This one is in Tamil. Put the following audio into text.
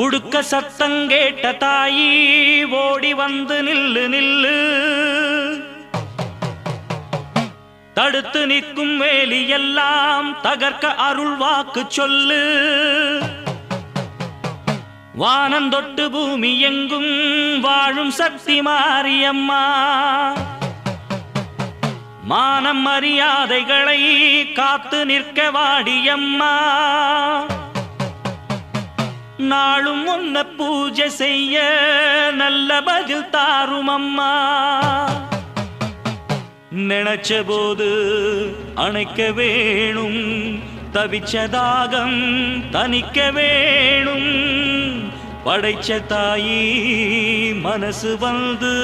உடுக்க சத்தங்கேட்ட தாயி ஓடி வந்து நில்லு நில்லு, தடுத்து நிற்கும் வேலி எல்லாம் தகர்க்க அருள் வாக்கு சொல்லு. வானந்தொட்டு பூமி எங்கும் வாழும் சக்தி மாரியம்மா, மானம் மரியாதைகளை காத்து நிற்க வாடியம்மா. நாளும் உன்ன பூஜை செய்ய நல்ல பதில் தாரும் அம்மா. நினைச்ச போது அணைக்க வேணும், தவிச்ச தாகம் தணிக்க வேணும். படைச்ச தாயி மனசு வந்து